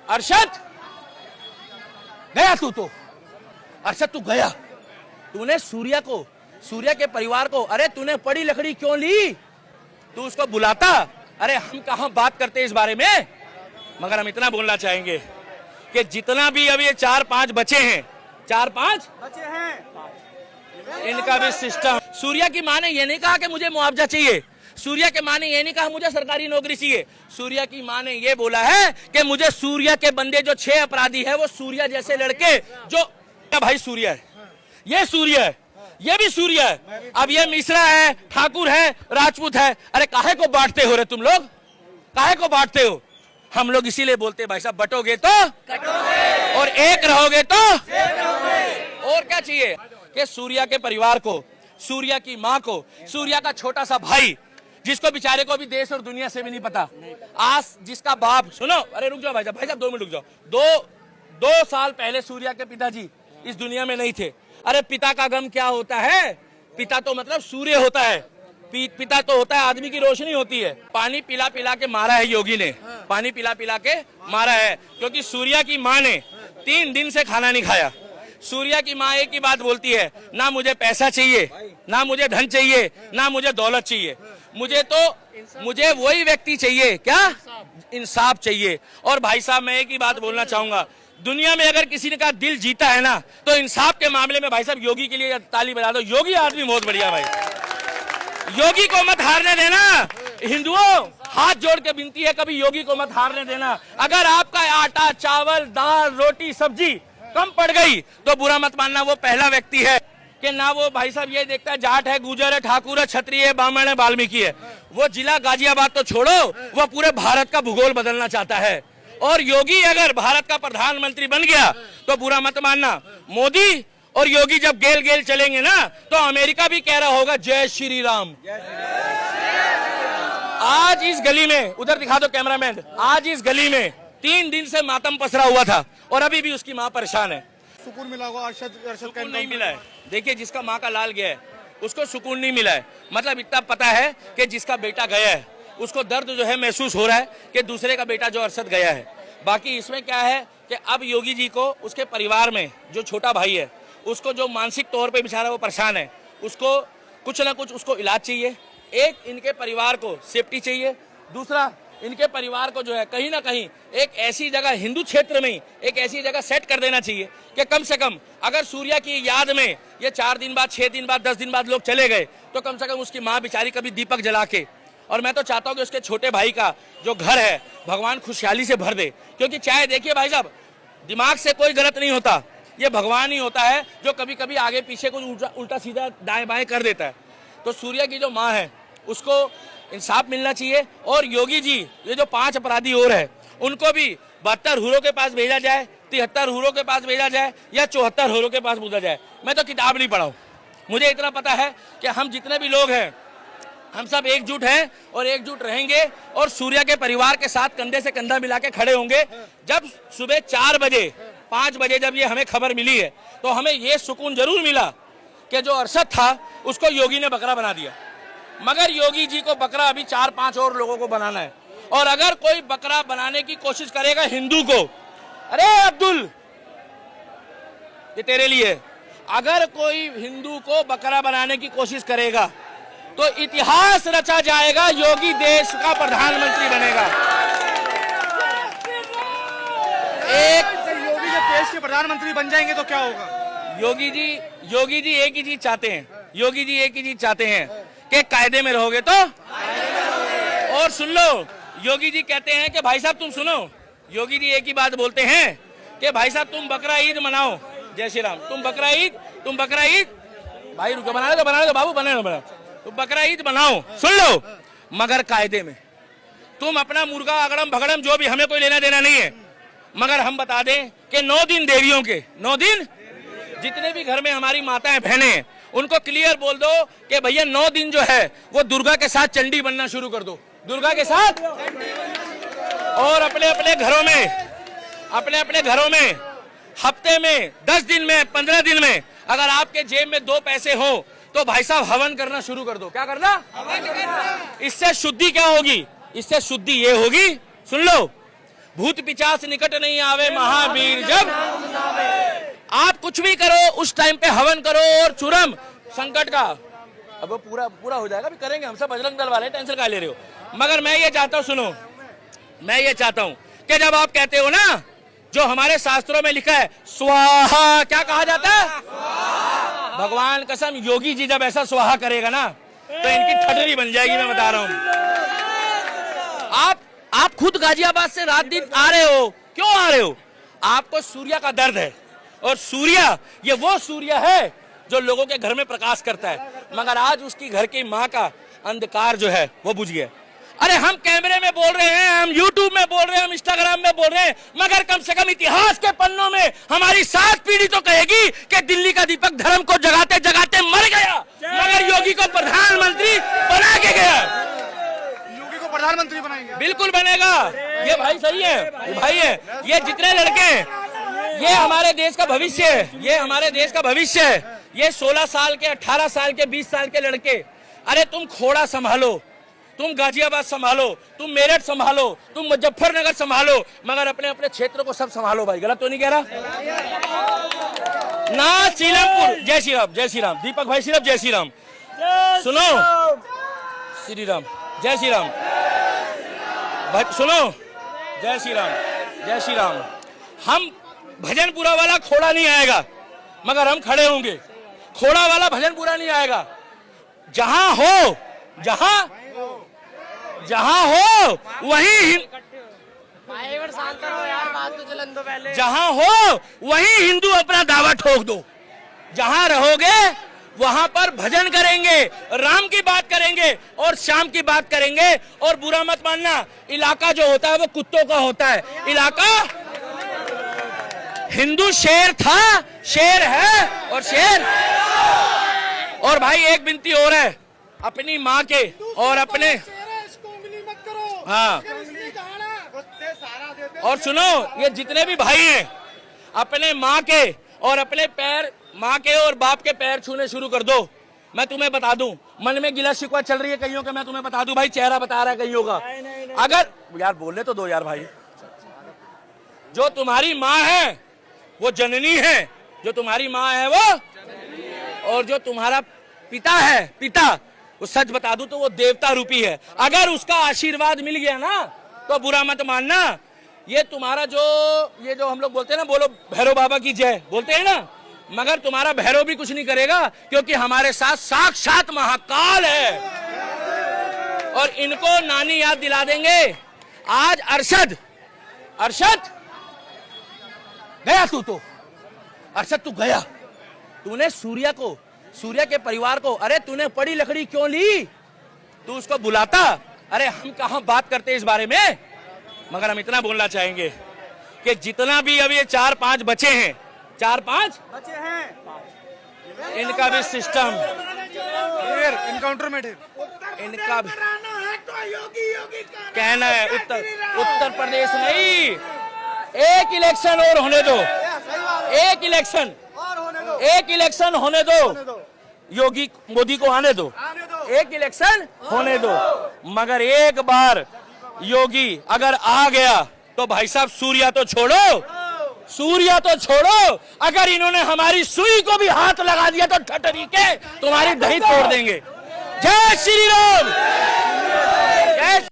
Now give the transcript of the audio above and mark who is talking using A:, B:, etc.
A: अरशद गया तो अरशद तू गया, तूने सूर्या के परिवार को, अरे तूने पड़ी लकड़ी क्यों ली? तू उसको बुलाता। अरे हम कहां बात करते इस बारे में, मगर हम इतना बोलना चाहेंगे कि जितना भी अभी ये 4-5 बचे हैं, 4-5 बचे हैं, इनका भी सिस्टम। सूर्या की मां ने ये नहीं कहा कि मुझे मुआवजा चाहिए, सूर्या के मां ने ये नहीं कहा मुझे सरकारी नौकरी चाहिए। सूर्या की मां ने ये बोला है कि मुझे सूर्या के बंदे जो 6 अपराधी है, वो सूर्या जैसे लड़के जो, भाई सूर्या है, ये सूर्या है, ये भी सूर्या है, अब ये मिश्रा है, ठाकुर है, राजपूत है। अरे काहे को बांटते हो रे तुम लोग, काहे को बांटते हो? हम लोग इसीलिए बोलते हैं भाई साहब, बटोगे तो कटोगे और एक रहोगे तो और क्या चाहिए कि सूर्या के परिवार को, सूर्या की मां को, सूर्या का छोटा सा भाई जिसको बेचारे को भी देश और दुनिया से भी नहीं पता, आज जिसका बाप, सुनो, अरे रुक जाओ भाई साहब 2 मिनट रुक जाओ। 2 साल पहले सूर्या के पिताजी इस दुनिया में नहीं थे। अरे पिता का गम क्या होता है? पिता तो मतलब सूर्य होता है, पिता तो होता है आदमी की रोशनी होती है। पानी पिला पिला के मारा है योगी ने, पानी पिला पिला के मारा है, क्योंकि सूर्या की मां ने 3 दिन से खाना नहीं खाया। सूर्या की मां एक ही बात बोलती है, ना मुझे पैसा चाहिए, ना मुझे धन चाहिए, ना मुझे दौलत चाहिए, मुझे वही व्यक्ति चाहिए, क्या इंसाफ चाहिए। और भाई साहब मैं एक ही बात बोलना चाहूंगा, दुनिया में अगर किसी ने का दिल जीता है ना, तो इंसाफ के मामले में भाई साहब योगी के लिए ताली बजा दो। योगी आदमी बहुत बढ़िया भाई, योगी को मत हारने देना। हिंदुओं हाथ जोड़ के विनती है, कभी योगी को मत हारने देना। अगर आपका आटा, चावल, दाल, रोटी, सब्जी कम पड़ गई तो बुरा मत मानना, वो पहला व्यक्ति है कि ना वो भाई साहब ये देखता है जाट है, गुजर है, ठाकुर है, क्षत्रिय है, ब्राह्मण है, वाल्मीकि है। वो जिला गाजियाबाद तो छोड़ो, वो पूरे भारत का भूगोल बदलना चाहता है। और योगी अगर भारत का प्रधानमंत्री बन गया तो बुरा मत मानना, मोदी और योगी जब गेल गेल चलेंगे ना, तो अमेरिका भी कह रहा होगा जय श्री राम। आज इस गली में, उधर दिखा दो कैमरामैन, आज इस गली में 3 दिन से मातम पसरा हुआ था और अभी भी उसकी मां परेशान है।
B: सुकून मिला होगा अरशद
A: का नहीं मिला है। देखिए जिसका मां का लाल गया है उसको सुकून नहीं मिला है, मतलब इतना पता है कि जिसका बेटा गया है उसको दर्द जो है महसूस हो रहा है कि दूसरे का बेटा जो अरशद गया है। बाकी इसमें क्या है कि अब योगी जी को, उसके परिवार में जो छोटा भाई है, उसको जो मानसिक तौर पे बेचारा वो परेशान है, उसको कुछ ना कुछ उसको इलाज चाहिए। एक इनके परिवार को सेफ्टी चाहिए, दूसरा इनके परिवार को जो है कहीं ना कहीं एक ऐसी जगह हिंदू क्षेत्र में ही एक ऐसी जगह सेट कर देना चाहिए कि कम से कम अगर सूर्या की याद में ये 4 दिन बाद, 6 दिन बाद, 10 दिन बाद लोग चले गए तो कम से कम उसकी माँ बेचारी कभी दीपक जला के, और मैं तो चाहता हूँ कि उसके छोटे भाई का जो घर है भगवान खुशहाली से भर दे। क्योंकि चाहे देखिए भाई साहब, दिमाग से कोई गलत नहीं होता, ये भगवान ही होता है जो कभी कभी आगे पीछे कुछ उल्टा सीधा दाएं बाएं कर देता है। तो सूर्या की जो माँ है उसको इंसाफ मिलना चाहिए। और योगी जी ये जो 5 अपराधी और है उनको भी 72 हुरों के पास भेजा जाए, 73 हुरों के पास भेजा जाए या 74 हुरों के पास भेजा जाए। मैं तो किताब नहीं पढ़ा हूँ, मुझे इतना पता है कि हम जितने भी लोग हैं हम सब एकजुट हैं और एकजुट रहेंगे और सूर्या के परिवार के साथ कंधे से कंधा मिला के खड़े होंगे। जब सुबह 4 बजे 5 बजे जब ये हमें खबर मिली है तो हमें ये सुकून जरूर मिला कि जो अरशद था उसको योगी ने बकरा बना दिया, मगर योगी जी को बकरा अभी 4-5 और लोगों को बनाना है। और अगर कोई बकरा बनाने की कोशिश करेगा हिंदू को, अरे अब्दुल ये तेरे लिए, अगर कोई हिंदू को बकरा बनाने की कोशिश करेगा तो इतिहास रचा जाएगा, योगी देश का प्रधानमंत्री बनेगा।
B: योगी जब देश के प्रधानमंत्री बन जाएंगे तो क्या होगा?
A: योगी जी एक ही चीज चाहते हैं, योगी जी एक ही चीज चाहते हैं कि कायदे में रहोगे तो। और सुन लो, योगी जी कहते हैं कि भाई साहब तुम सुनो, योगी जी एक ही बात बोलते हैं कि भाई साहब तुम बकरा ईद मनाओ, जय श्री राम, तुम बकरा ईद भाई रुको, बना दो बाबू, बना तुम बकरा ईद बनाओ, सुन लो, मगर कायदे में। तुम अपना मुर्गा अगड़म भगड़म जो भी, हमें कोई लेना देना नहीं है, मगर हम बता दें कि 9 दिन देवियों के, 9 दिन जितने भी घर में हमारी माताएं बहनें हैं उनको क्लियर बोल दो कि भैया 9 दिन जो है वो दुर्गा के साथ चंडी बनना शुरू कर दो, दुर्गा के साथ। और अपने अपने घरों में हफ्ते में, 10 दिन में, 15 दिन में अगर आपके जेब में 2 पैसे हो तो भाई साहब हवन करना शुरू कर दो। क्या करना? हवन करना। इससे शुद्धि क्या होगी? इससे शुद्धि ये होगी, सुन लो, भूत पिचास निकट नहीं आवे महावीर जब। आप कुछ भी करो उस टाइम पे हवन करो और चुरम संकट का, अब वो पूरा पूरा हो जाएगा, भी करेंगे, हम सब बजरंग दल वाले, टेंशन का ले रहे हो। मगर मैं ये चाहता हूं, सुनो, मैं ये चाहता हूं कि जब आप कहते हो ना, जो हमारे शास्त्रों में लिखा है स्वाहा, क्या कहा जाता है? भगवान कसम, योगी जी जब ऐसा स्वाहा करेगा ना तो इनकी ठटरी बन जाएगी, मैं बता रहा हूं। आप खुद गाजियाबाद से रात दिन आ रहे हो, क्यों आ रहे हो? आपको सूर्य का दर्द है, और सूर्य ये वो सूर्य है जो लोगों के घर में प्रकाश करता है, मगर आज उसकी घर की माँ का अंधकार जो है वो बुझ गया। अरे हम कैमरे में बोल रहे हैं, हम यूट्यूब में बोल रहे हैं, हम इंस्टाग्राम में बोल रहे हैं, मगर कम से कम इतिहास के पन्नों में हमारी 7 पीढ़ी तो कहेगी कि दिल्ली का दीपक धर्म को जगाते जगाते मर गया, मगर योगी को प्रधानमंत्री बना के गया।
B: योगी को प्रधानमंत्री बनाएंगे?
A: बिल्कुल बनेगा। ये भाई सही है, ये भाई है, ये जितने लड़के, ये हमारे देश का भविष्य है, ये हमारे देश का भविष्य है। ये 16 साल के, 18 साल के, 20 साल के लड़के, अरे तुम खोड़ा संभालो, तुम गाजियाबाद संभालो, तुम मेरठ संभालो, तुम मुजफ्फरनगर संभालो, मगर अपने अपने क्षेत्र को सब संभालो भाई। गलत तो नहीं कह रहा ना? सीलमपुर, जय श्री राम, जय श्री राम। दीपक भाई सिर्फ जय श्री राम सुनो, श्री राम, जय श्री राम भाई सुनो, जय श्री राम, जय श्री राम। हम भजनपुरा वाला खोड़ा नहीं आएगा, मगर हम खड़े होंगे। खोड़ा वाला भजनपुरा नहीं आएगा। जहां हो, जहां हो वहीं, जहां हो वहीं हिंदू अपना दावा ठोक दो। जहां रहोगे वहां पर भजन करेंगे, राम की बात करेंगे और श्याम की बात करेंगे। और बुरा मत मानना, इलाका जो होता है वो कुत्तों का होता है। इलाका हिंदू शेर था, शेर है और शेर। और भाई एक विनती और है, अपनी माँ के और अपने, हाँ, और सुनो, ये जितने भी भाई हैं, अपने माँ के और अपने पैर, माँ के और बाप के पैर छूने शुरू कर दो। मैं तुम्हें बता दूं, मन में गिला शिकवा चल रही है कईयों का, मैं तुम्हें बता दूं भाई, चेहरा बता रहा है कईयों का। अगर यार बोलने तो दो यार भाई, जो तुम्हारी माँ है वो जननी है, जो तुम्हारी माँ है वो, और जो तुम्हारा पिता है, पिता, वो सच बता दूं तो वो देवता रूपी है। अगर उसका आशीर्वाद मिल गया ना तो बुरा मत मानना, ये तुम्हारा जो, ये जो हम लोग बोलते हैं ना, बोलो भैरव बाबा की जय, बोलते हैं ना, मगर तुम्हारा भैरव भी कुछ नहीं करेगा, क्योंकि हमारे साथ साक्षात महाकाल है। और इनको नानी याद दिला देंगे। आज अरशद गया, तू अरशद तू गया, तूने सूर्य के परिवार को, अरे तूने पड़ी लकड़ी क्यों ली? तू उसको बुलाता। अरे हम कहां बात करते इस बारे में, मगर हम इतना बोलना चाहेंगे कि जितना भी अब ये 4-5 बचे हैं, 4-5 बचे हैं, इनका भी सिस्टम,
B: इनकाउंटर में
A: इनका भी कहना है। उत्तर प्रदेश नहीं, एक इलेक्शन और होने दो, एक इलेक्शन होने दो, योगी मोदी को आने दो, एक इलेक्शन होने दो। मगर एक बार योगी अगर आ गया तो भाई साहब सूर्या तो छोड़ो, अगर इन्होंने हमारी सुई को भी हाथ लगा दिया तो ठटरी के तुम्हारी दही तोड़ देंगे। जय श्री राम, जय